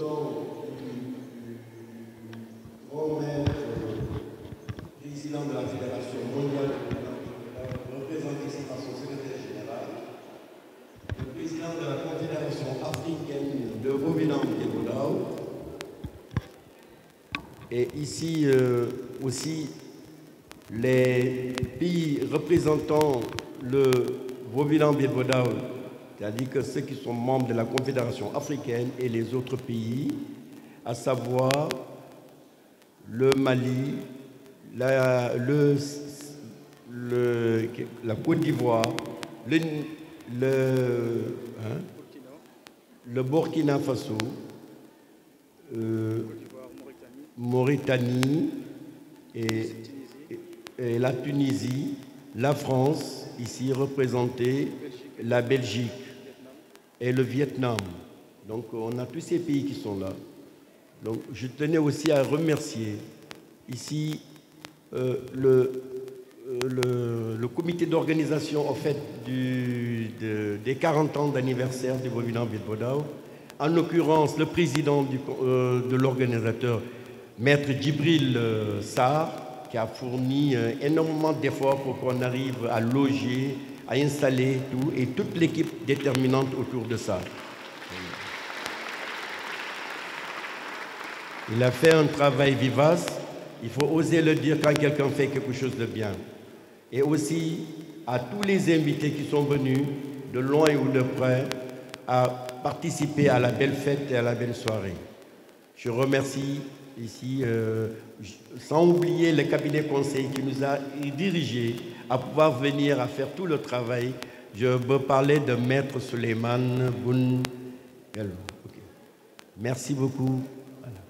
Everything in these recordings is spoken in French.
représentant du grand maître, président de la Fédération mondiale, représenté ici par son secrétaire général, le président de la Confédération africaine de Vovinam-Guéboudao, et ici aussi les pays représentant le Vovinam-Guéboudao, c'est-à-dire que ceux qui sont membres de la Confédération africaine et les autres pays, à savoir le Mali, la Côte d'Ivoire, le Burkina Faso, Mauritanie et la Tunisie, la France, ici représentée, la Belgique et le Vietnam. Donc on a tous ces pays qui sont là. Donc je tenais aussi à remercier ici le comité d'organisation en fait, des 40 ans d'anniversaire du Vovinam-Guéboudao, en l'occurrence le président de l'organisateur, Maître Djibril Sarr, qui a fourni énormément d'efforts pour qu'on arrive à loger, à installer tout, et toute l'équipe déterminante autour de ça. Il a fait un travail vivace, il faut oser le dire quand quelqu'un fait quelque chose de bien. Et aussi à tous les invités qui sont venus, de loin ou de près, à participer à la belle fête et à la belle soirée. Je remercie ici, sans oublier le cabinet conseil qui nous a dirigés à pouvoir venir à faire tout le travail. Je veux parler de Maître Souleymane Boun. Okay. Merci beaucoup. Voilà.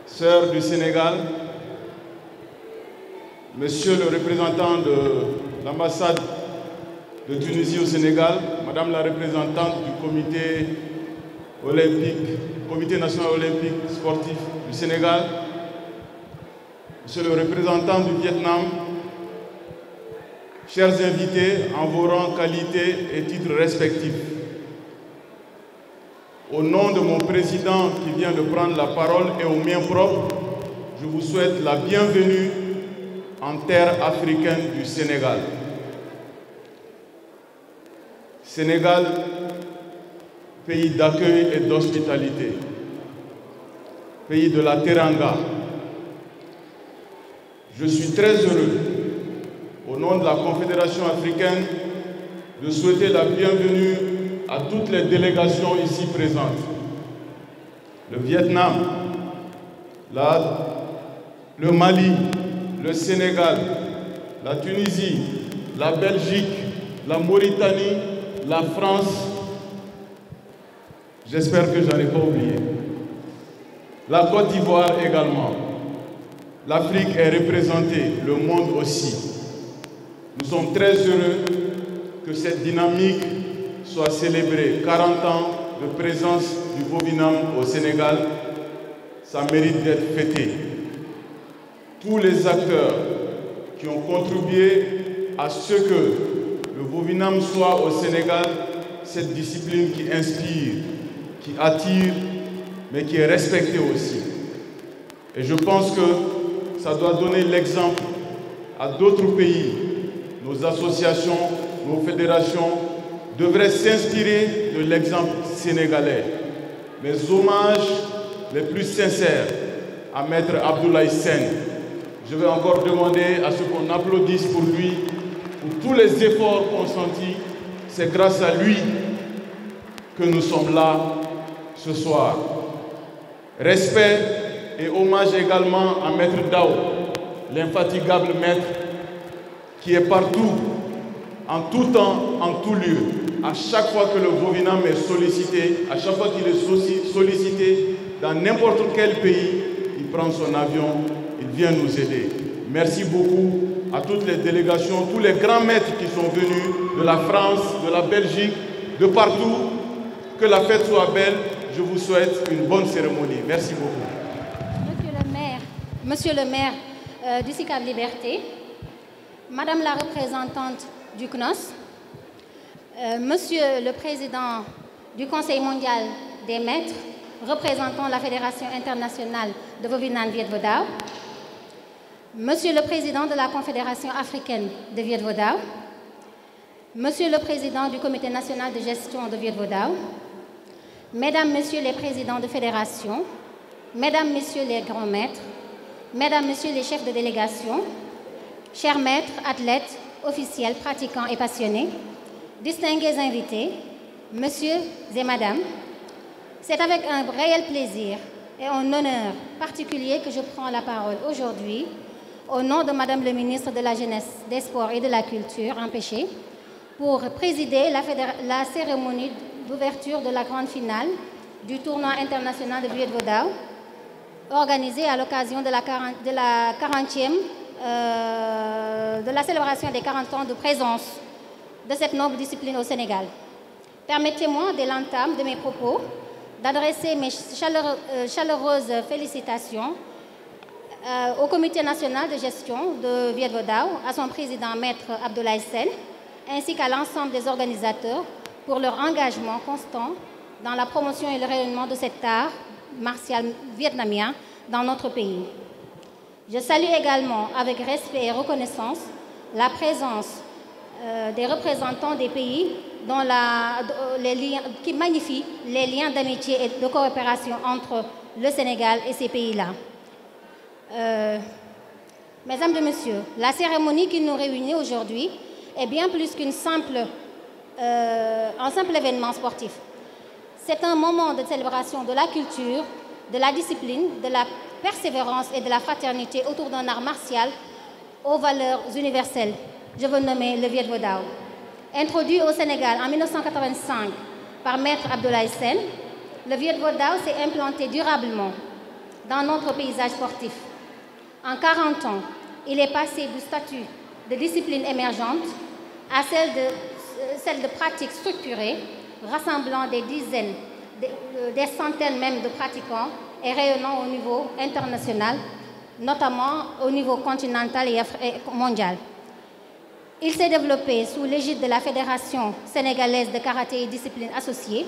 Sœurs du Sénégal, Monsieur le représentant de l'ambassade de Tunisie au Sénégal, Madame la représentante du comité national olympique sportif du Sénégal, Monsieur le représentant du Vietnam, chers invités en vos rangs, qualités et titres respectifs. Au nom de mon président qui vient de prendre la parole et au mien propre, je vous souhaite la bienvenue en terre africaine du Sénégal. Sénégal, pays d'accueil et d'hospitalité, pays de la Teranga. Je suis très heureux, au nom de la Confédération africaine, de souhaiter la bienvenue à toutes les délégations ici présentes. Le Vietnam, le Mali, le Sénégal, la Tunisie, la Belgique, la Mauritanie, la France, j'espère que je n'en ai pas oublié. La Côte d'Ivoire également. L'Afrique est représentée, le monde aussi. Nous sommes très heureux que cette dynamique soit célébrée. 40 ans de présence du Vovinam au Sénégal, ça mérite d'être fêté. Tous les acteurs qui ont contribué à ce que le Vovinam soit au Sénégal, cette discipline qui inspire, qui attire, mais qui est respectée aussi. Et je pense que ça doit donner l'exemple à d'autres pays. Nos associations, nos fédérations devraient s'inspirer de l'exemple sénégalais. Mes hommages les plus sincères à Maître Abdoulaye Sène. Je vais encore demander à ce qu'on applaudisse pour lui, pour tous les efforts consentis. C'est grâce à lui que nous sommes là ce soir. Respect et hommage également à Maître Dao, l'infatigable maître qui est partout, en tout temps, en tout lieu. À chaque fois que le Vovinam est sollicité, à chaque fois qu'il est sollicité dans n'importe quel pays, il prend son avion, il vient nous aider. Merci beaucoup à toutes les délégations, tous les grands maîtres qui sont venus de la France, de la Belgique, de partout. Que la fête soit belle. Je vous souhaite une bonne cérémonie. Merci beaucoup. Monsieur le maire du SICAV Liberté, Madame la représentante du CNOS, Monsieur le président du Conseil mondial des maîtres représentant la Fédération internationale de Vovinam Viet Vo Dao, Monsieur le Président de la Confédération africaine de Viet Vo Dao, Monsieur le Président du Comité national de gestion de Viet Vo Dao, Mesdames, Messieurs les présidents de fédération, Mesdames, Messieurs les grands maîtres, Mesdames, Messieurs les chefs de délégation, chers maîtres, athlètes, officiels, pratiquants et passionnés, distingués invités, Messieurs et Madame, c'est avec un réel plaisir et un honneur particulier que je prends la parole aujourd'hui au nom de Madame le ministre de la Jeunesse, des Sports et de la Culture, empêchée, pour présider la cérémonie d'ouverture de la grande finale du tournoi international de Viet Vo Dao, organisée à l'occasion de la célébration des 40 ans de présence de cette noble discipline au Sénégal. Permettez-moi, dès l'entame de mes propos, d'adresser mes chaleureuses félicitations au Comité national de gestion de Viet Vo Dao, à son président Maître Abdoulaye Sen, ainsi qu'à l'ensemble des organisateurs pour leur engagement constant dans la promotion et le rayonnement de cet art martial vietnamien dans notre pays. Je salue également avec respect et reconnaissance la présence des représentants des pays qui magnifient les liens d'amitié et de coopération entre le Sénégal et ces pays-là. Mesdames et Messieurs, la cérémonie qui nous réunit aujourd'hui est bien plus qu'un simple événement sportif. C'est un moment de célébration de la culture, de la discipline, de la persévérance et de la fraternité autour d'un art martial aux valeurs universelles. Je veux nommer le Viet Vo Dao. Introduit au Sénégal en 1985 par Maître Abdoulaye Sen, le Viet Vo Dao s'est implanté durablement dans notre paysage sportif. En 40 ans, il est passé du statut de discipline émergente à celle de pratique structurée, rassemblant des dizaines, des centaines même de pratiquants et rayonnant au niveau international, notamment au niveau continental et mondial. Il s'est développé sous l'égide de la Fédération sénégalaise de karaté et disciplines associées,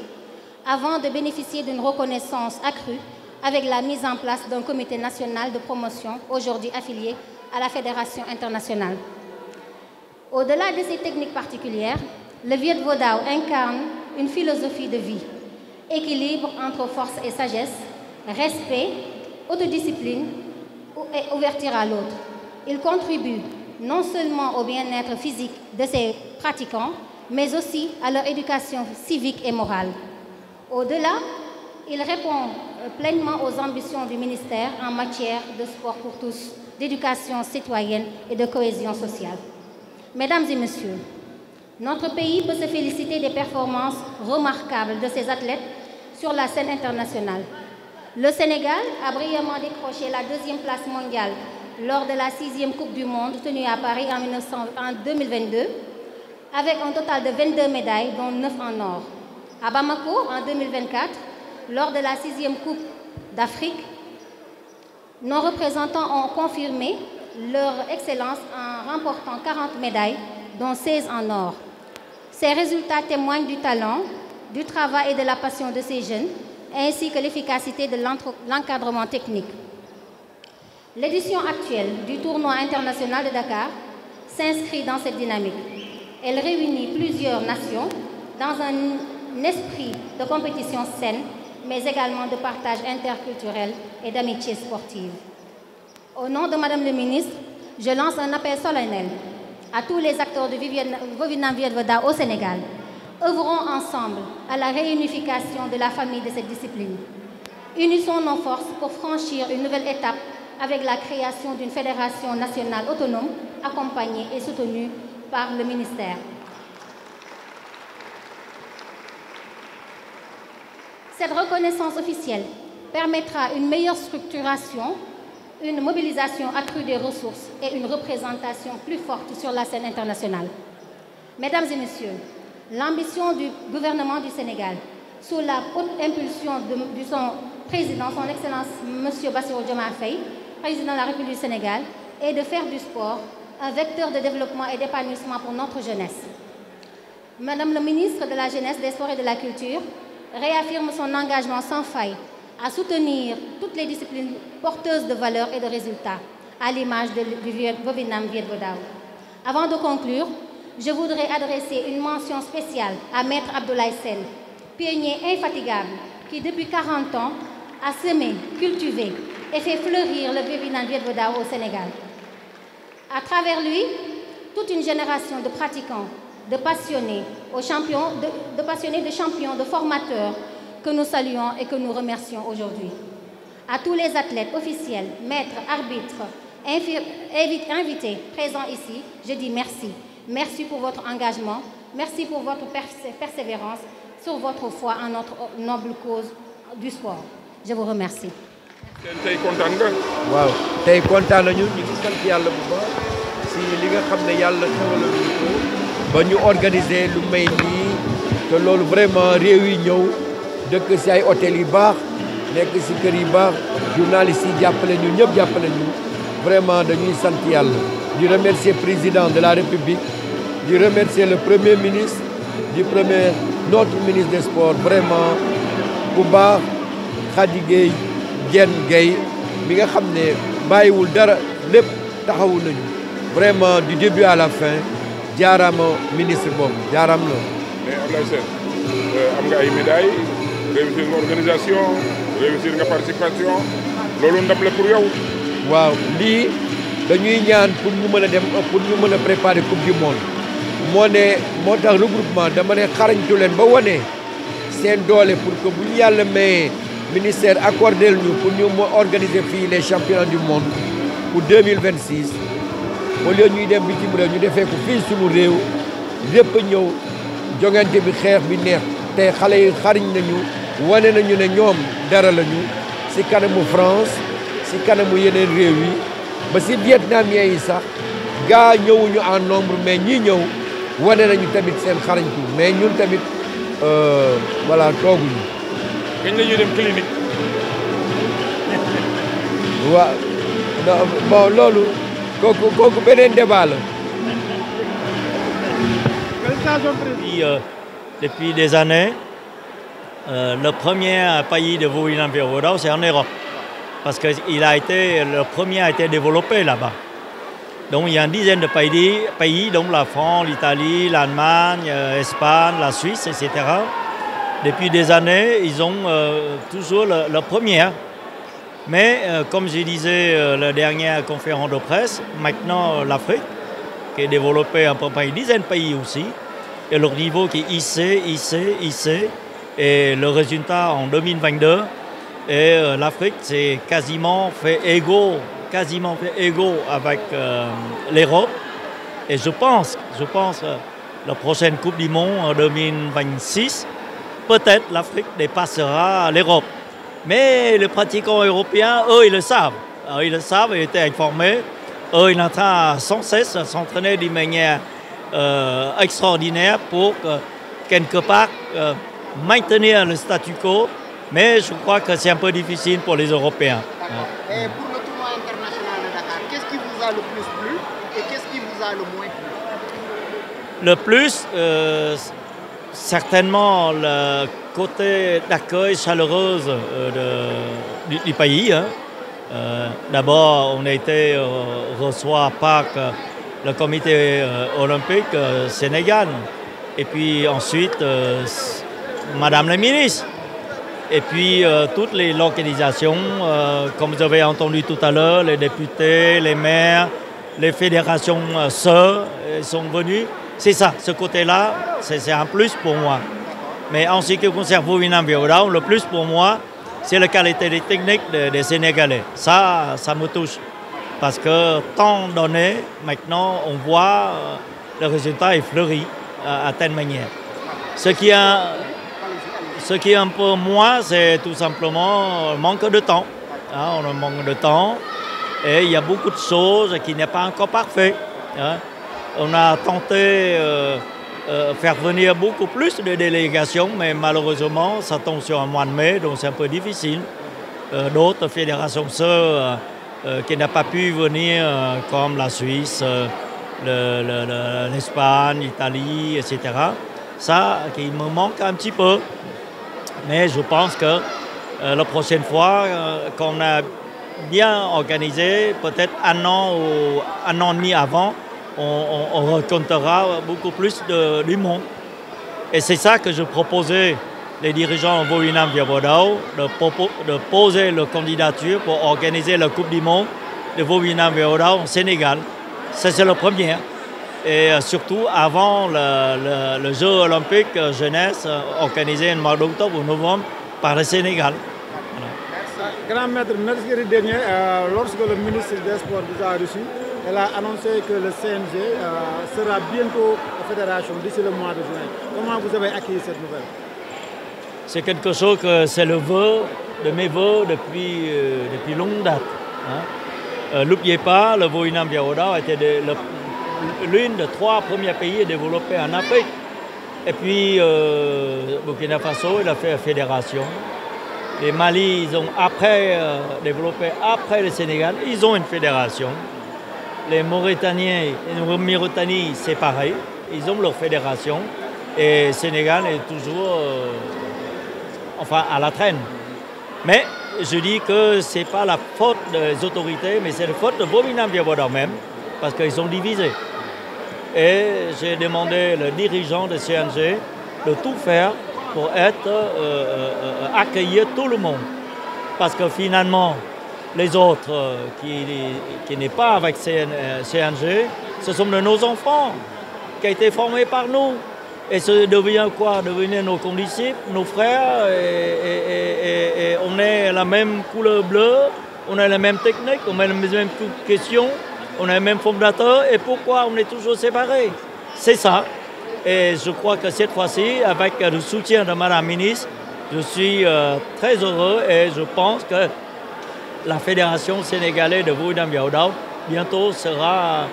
avant de bénéficier d'une reconnaissance accrue avec la mise en place d'un comité national de promotion, aujourd'hui affilié à la Fédération internationale. Au-delà de ces techniques particulières, le Viet Vo Dao incarne une philosophie de vie, équilibre entre force et sagesse, respect, autodiscipline et ouverture à l'autre. Il contribue non seulement au bien-être physique de ses pratiquants, mais aussi à leur éducation civique et morale. Au-delà, il répond pleinement aux ambitions du ministère en matière de sport pour tous, d'éducation citoyenne et de cohésion sociale. Mesdames et Messieurs, notre pays peut se féliciter des performances remarquables de ses athlètes sur la scène internationale. Le Sénégal a brillamment décroché la 2e place mondiale lors de la 6e Coupe du Monde tenue à Paris en 2022, avec un total de 22 médailles, dont 9 en or. À Bamako, en 2024, lors de la 6e Coupe d'Afrique, nos représentants ont confirmé leur excellence en remportant 40 médailles, dont 16 en or. Ces résultats témoignent du talent, du travail et de la passion de ces jeunes, ainsi que l'efficacité de l'encadrement technique. L'édition actuelle du tournoi international de Dakar s'inscrit dans cette dynamique. Elle réunit plusieurs nations dans un esprit de compétition saine, mais également de partage interculturel et d'amitié sportive. Au nom de Madame le ministre, je lance un appel solennel à tous les acteurs de Vovinam Viet Vo Dao au Sénégal. Œuvrons ensemble à la réunification de la famille de cette discipline. Unissons nos forces pour franchir une nouvelle étape avec la création d'une fédération nationale autonome, accompagnée et soutenue par le ministère. Cette reconnaissance officielle permettra une meilleure structuration, une mobilisation accrue des ressources et une représentation plus forte sur la scène internationale. Mesdames et Messieurs, l'ambition du gouvernement du Sénégal, sous la haute impulsion de son président, son Excellence M. Bassirou Diomaye Faye, président de la République du Sénégal, est de faire du sport un vecteur de développement et d'épanouissement pour notre jeunesse. Madame le ministre de la Jeunesse, des Sports et de la Culture, réaffirme son engagement sans faille à soutenir toutes les disciplines porteuses de valeurs et de résultats, à l'image du Vovinam Viet Vo Dao. Avant de conclure, je voudrais adresser une mention spéciale à Maître Abdoulaye Sène, pionnier infatigable qui, depuis 40 ans, a semé, cultivé et fait fleurir le Vovinam Viet Vo Dao au Sénégal. À travers lui, toute une génération de pratiquants, de passionnés, de champions, de formateurs que nous saluons et que nous remercions aujourd'hui. À tous les athlètes officiels, maîtres, arbitres, invités présents ici, je dis merci. Merci pour votre engagement, merci pour votre persévérance sur votre foi en notre noble cause du sport. Je vous remercie. tey kontaan nga. waaw tey kontaan nañu ñu ngi sant yàlla bu baax si li nga xam ne yàlla xewalal ñu ko ba ñu organiser lu may nii te loolu vraiment réew yi ñëw dëkk si ay hôtel yu baax nekk si kër yu baax journalistes yi jàppale ñu ñëpp jàppale ñu vraiment dañuy sant yàlla di remercier président de la République di remercier le premier ministre notre ministre des sports vraiment bu baax Khady Gueye Diène Gueye mi nga xam ne bàyyiwul dara lépp taxawu nañu vraiment du début à la fin jaaraama ministre boobu jaaram la. mais Abdoulaye Sène am nga ay médailles réussir nga organisation réussir nga participation loolu ndam la pour yow. waaw lii dañuy ñaan pour ñu mën a dem pour ñu mën a préparer coupe du monde moo tax regroupement dama ne xarañtu leen ba wane seen doole pour que bu ñu yàlla mayee ministère accordé ñu pour ñu organiser fii les championnats du monde pour 2026 au lieu ñuy dem bitim réew ñu defee ko fii suñu réew lépp ñëw jongante bi xeex bi neex te xale yi xariñ nañu wane nañu ne ñoom dara lañu si kanamu France si kanamu yeneen réew yi ba si vietnamien yi sax gaa ñëwuñu en nombre mais ñii ñëw wane nañu tamit seen xarañtu mais ñun tamit voilà tooguñu. kañ la ñuy dem clinique. waaw bon loolu kooku beneen débat la. Depuis des années, le premier pays de Vovinam Viet Vo Dao, c'est en Europe. Parce que le premier a été développé là-bas. Donc il y a une dizaine de pays, donc la France, l'Italie, l'Allemagne, l'Espagne, la Suisse, etc. Depuis des années, ils ont toujours le premier. Mais comme je disais la dernière conférence de presse, maintenant l'Afrique, qui est développée à peu près une dizaine de pays aussi, et leur niveau qui est hissé, et le résultat en 2022, et l'Afrique s'est quasiment fait égaux avec l'Europe. Et je pense la prochaine Coupe du Monde en 2026, peut-être l'Afrique dépassera l'Europe. Mais les pratiquants européens, eux, ils le savent. Ils le savent, ils étaient informés. Eux, ils sont en train sans cesse de s'entraîner d'une manière extraordinaire pour quelque part maintenir le statu quo. Mais je crois que c'est un peu difficile pour les Européens. Et pour le tournoi international de Dakar, qu'est-ce qui vous a le plus plu et qu'est-ce qui vous a le moins plu? Le plus, certainement le côté d'accueil chaleureuse du pays. Hein. D'abord, on a été reçu par le comité olympique sénégal. Et puis ensuite, Madame la ministre. Et puis toutes les localisations, comme vous avez entendu tout à l'heure, les députés, les maires, les fédérations sœurs sont venus. C'est ça, ce côté-là, c'est un plus pour moi. Mais en ce qui concerne Vovinam Viet Vo Dao, le plus pour moi, c'est la qualité des techniques des Sénégalais. Ça me touche. Parce que tant donné, maintenant, on voit le résultat est fleuri à telle manière. Ce qui est un peu moins, c'est tout simplement le manque de temps. Hein, on a manque de temps et il y a beaucoup de choses qui n'est pas encore parfait. Hein. On a tenté faire venir beaucoup plus de délégations, mais malheureusement, ça tombe sur un mois de mai, donc c'est un peu difficile. D'autres fédérations sœurs qui n'ont pas pu venir, comme la Suisse, l'Espagne, l'Italie, etc. Ça, qui me manque un petit peu. Mais je pense que la prochaine fois qu'on a bien organisé, peut-être un an ou un an et demi avant, on rencontrera beaucoup plus du monde. Et c'est ça que je proposais les dirigeants Vovinam Viabodao de poser la candidature pour organiser la Coupe du Monde de Vovinam Viabodao au Sénégal. Ça, c'est le premier. Et surtout avant le Jeu olympique jeunesse organisé au mois d'octobre ou novembre par le Sénégal. Voilà. Grand maître, mercredi dernier, lorsque le ministre des Sports vous a reçu, elle a annoncé que le CNG sera bientôt la fédération d'ici le mois de juin. Comment vous avez accueilli cette nouvelle? C'est quelque chose que c'est le vœu de mes vœux depuis longue date. Hein. N'oubliez pas, le Vovinam Viabodao était l'une des 3 premiers pays développés en Afrique. Et puis, Burkina Faso, il a fait la fédération. Les Mali, ils ont développé après le Sénégal, ils ont une fédération. Les Mauritaniens, c'est pareil, ils ont leur fédération. Et le Sénégal est toujours à la traîne. Mais je dis que ce n'est pas la faute des autorités, mais c'est la faute de Vovinam Viabodao même, parce qu'ils sont divisés. Et j'ai demandé aux dirigeants de CNG de tout faire pour accueillir tout le monde. Parce que finalement, les autres qui n'est pas avec CNG, ce sont de nos enfants qui ont été formés par nous. Et ça devient quoi? Devenir nos condisciples, nos frères, et on est la même couleur bleue, on a la même technique, on a les mêmes questions, on a les mêmes fondateurs, et pourquoi on est toujours séparés? C'est ça. Et je crois que cette fois-ci, avec le soutien de Madame la ministre, je suis très heureux et je pense que la Fédération sénégalaise de Vovinam Viabodao bientôt sera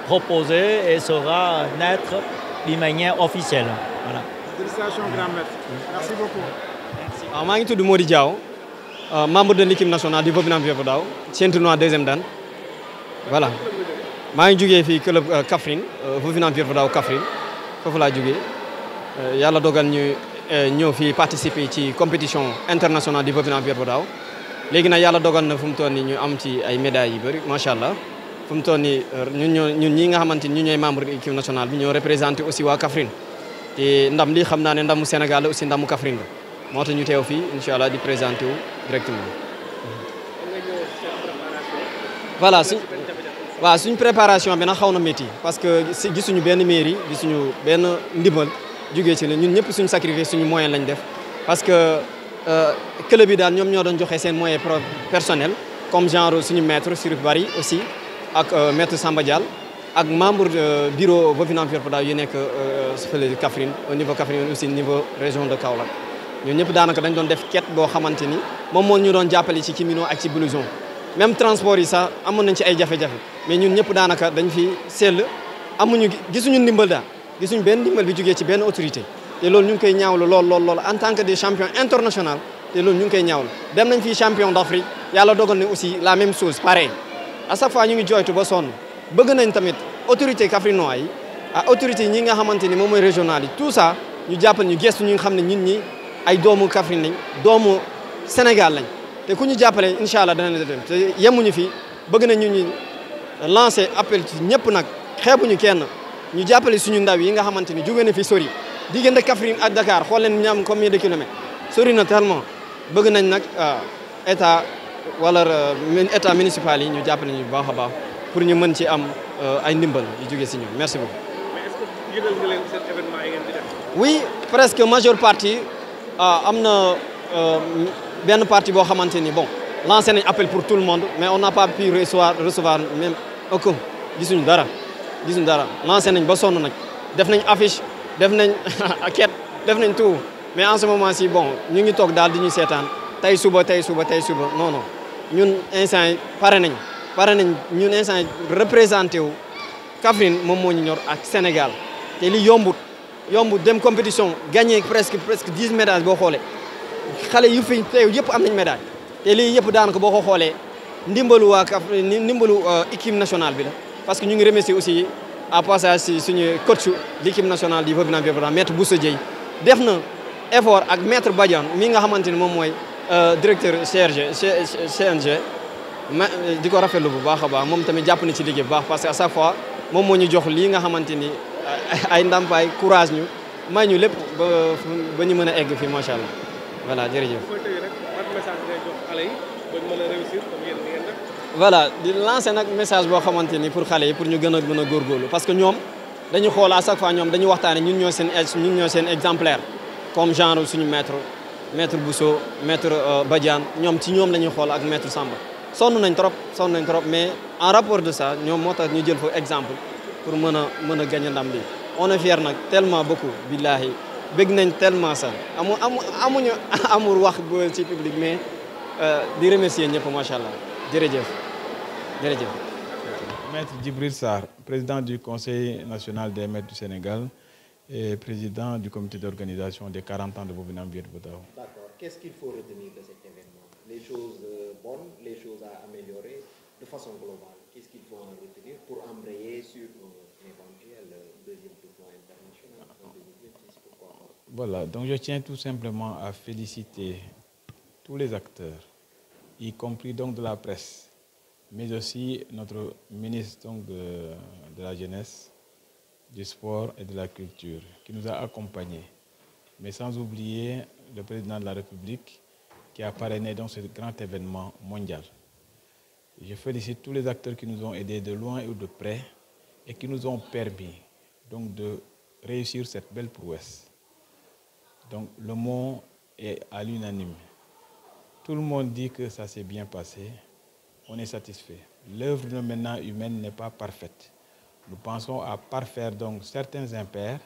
proposée et sera naître d'une manière officielle. Voilà. Félicitations, grand maître. Merci beaucoup. Je suis Mody Diaw, membre de l'équipe nationale du Vovinam Viabodao, ceinture noire deuxième dan. Voilà. Je suis jógee club Kaffrine, Vovinam Viabodao Kaffrine, foofu laa jógee yàlla dogal ñu ñëw fii participer ci compétition internationale du Vovinam Viabodao. Léegi nag yàlla dogal na fu mu toll nii ñu am ci ay médailles yu bëri macha allah fu mu toll nii ñun ñi nga xamante ni ñu ñooy membre de l'équipe nationale bi ñoo représenté aussi waa Kaffrine te ndam lii xam naa ne ndamu Sénégal la aussi ndamu Kaffrine la moo tax ñu teew fii incha allah di présenté wu directement. Voilà waaw suñ préparation bi nag xaw na métti parce que gisuñu benn mairie gisuñu benn ndimbal jógee ci la ñun ñëpp suñu sacrifice suñu moyen lañ def parce que club bi daal ñoom ñoo doon joxe seen moyen personnel comme genre suñu maître Sirif Bari aussi ak maître Samba Dial ak membre bureau Vovinam Viabodao yu nekk fële Kaffrine au niveau Kaffrine aussi niveau région de Kaolack ñun ñëpp daanaka dañ doon def quête boo xamante ni moom moo ñu doon jàppale ci Kimino ak ci blouson même transport yi sax amoon nañ ci ay jafe-jafe mais ñun ñëpp daanaka dañ fi sell gisuñu ndimbal daal gisuñu benn ndimbal bi jógee ci benn autorité te loolu ñu ngi koy ñaawlu lool en tant que des champions internationaux te loolu ñu ngi koy ñaawlu dem nañ fii champion d'Afrique yàlla dogal ne aussi la même chose pareil à chaque fois ñu ngi jooytu ba sonn bëgg nañ tamit autorité kaffrinois yi autorité ñi nga xamante ni moom mooy régional yi tout ça ñu jàppal ñu gestu ñu nga xam ne ñun ñi ay doomu Kaffrine lañ doomu Sénégal lañ te ku ñu jàppale incha allah dana dem te yemuñu fi bëgg nañ ñu lancer appel ci ñëpp nag xeebuñu kenn ñu jàppale suñu ndaw yi nga xamante ni jóge na fi sori diggante Kaffrine ak Dakar xool leen ñu am combien de kilomètres sori na tellement bëgg nañ nag état wala état municipal yi ñu jàppale ñu bu baax a baax pour ñu mën ci am ay ndimbal yu jóge si ñoom merci beaucoup. mais est-ce que yëgal nga leen seen événement yi ngeen di def. oui presque majeure partie am na benn partie boo xamante ni bon lancé nañ appel pour tout le monde mais on n'a pas pu recevoir même aucun gisuñu dara lancé nañ ba sonn nag def nañ affiche def nañ quête def nañ tout mais en ce moment ci bon ñu ngi toog daal di ñuy seetaan tey suba non ñun instant yi pare nañ ñun instant yi représenté wu Kaffrine moom moo ñu ñor ak Sénégal te li yombut dem compétition gagné presque 10 médailles boo xoolee xale yu fi teew yëpp am nañ médaille te lii yëpp daanaka boo ko xoolee ndimbalu waa Kaffrine ndimbalu équipe nationale bi la parce que ñu ngi remercier aussi à passage si suñu coach l'équipe nationale du Vovinam Viabodao maître Boussa Dieye def na effort ak maître Badiane mi nga xamante ni moom mooy directeur CNG ma di ko rafetlu bu baax a baax moom tamit jàpp na ci liggéey bu baax parce que à chaque fois moom moo ñu jox lii nga xamante ni ay ndàmpaay courage ñu may ñu lépp ba ñu mën a egg fii macha allah voilà jërëjëf. voilà di lancer nag message boo xamante ni pour xale yi pour ñu gën a góorgóorlu parce que ñoom dañu xool à chaque fois ñoom dañu waxtaane ñun ñoo seen exemplaire comme genre suñu maître Bousso maître Badiane ñoom ci ñoom la ñuy xool ak maître Samba sonn nañ trop mais en rapport de ça ñoom moo tax ñu jël foofu exemple pour mën a gagner ndam bi on est fier nag tellement beaucoup billahi bëgg nañ tellement ça amuñu amul wax bu ci public mais di remercier ñëpp macha allah jërëjëf. Maître Djibril Sarr, président du Conseil national des maîtres du Sénégal et président du comité d'organisation des 40 ans de Bobinam Biet Boutao. D'accord. Qu'est-ce qu'il faut retenir de cet événement? Les choses bonnes, les choses à améliorer de façon globale. Qu'est-ce qu'il faut en retenir pour embrayer sur un éventuel deuxième tournoi international en 2026? Pourquoi pas? Voilà, donc je tiens tout simplement à féliciter tous les acteurs, y compris donc de la presse, mais aussi notre ministre donc, de la Jeunesse, du Sport et de la Culture, qui nous a accompagnés. Mais sans oublier le président de la République, qui a parrainé donc ce grand événement mondial. Je félicite tous les acteurs qui nous ont aidés de loin ou de près et qui nous ont permis donc, de réussir cette belle prouesse. Donc le mot est à l'unanime. Tout le monde dit que ça s'est bien passé. On est satisfait. L'œuvre maintenant humaine n'est pas parfaite. Nous pensons à parfaire donc certains impairs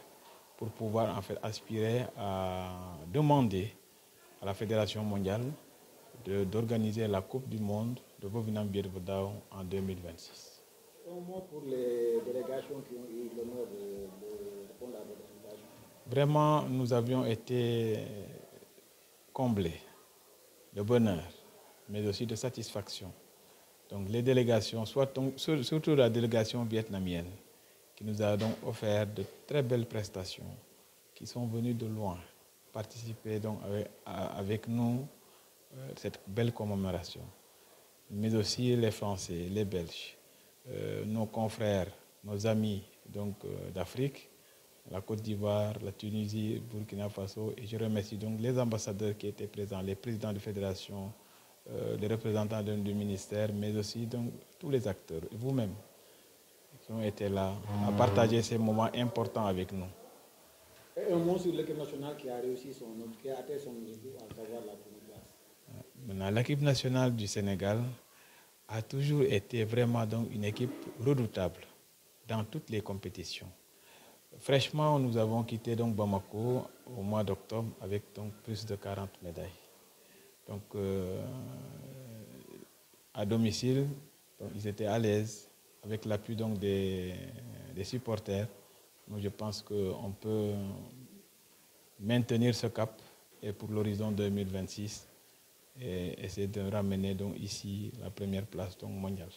pour pouvoir en fait aspirer à demander à la Fédération mondiale d'organiser la Coupe du monde de Bobinam Biet Boutao en 2026. Un mot pour les délégations qui ont eu l'honneur de répondre à votre invitation. Vraiment, nous avions été comblés de bonheur, mais aussi de satisfaction. Donc les délégations, surtout la délégation vietnamienne, qui nous a donc offert de très belles prestations, qui sont venues de loin participer donc avec nous cette belle commémoration. Mais aussi les Français, les Belges, nos confrères, nos amis d'Afrique, la Côte d'Ivoire, la Tunisie, Burkina Faso. Et je remercie donc les ambassadeurs qui étaient présents, les présidents de fédération, les représentants du ministère, mais aussi donc, tous les acteurs, et vous-même, qui ont été là à partager ces moments importants avec nous. Et un mot sur l'équipe nationale qui a réussi qui a atteint son objectif, à savoir la première place. L'équipe nationale du Sénégal a toujours été vraiment donc, une équipe redoutable dans toutes les compétitions. Fraîchement, nous avons quitté donc, Bamako au mois d'octobre avec donc, plus de 40 médailles. Donc, à domicile, donc, ils étaient à l'aise avec l'appui des supporters. Donc, je pense qu'on peut maintenir ce cap et pour l'horizon 2026 et essayer de ramener donc, ici la première place donc, mondiale.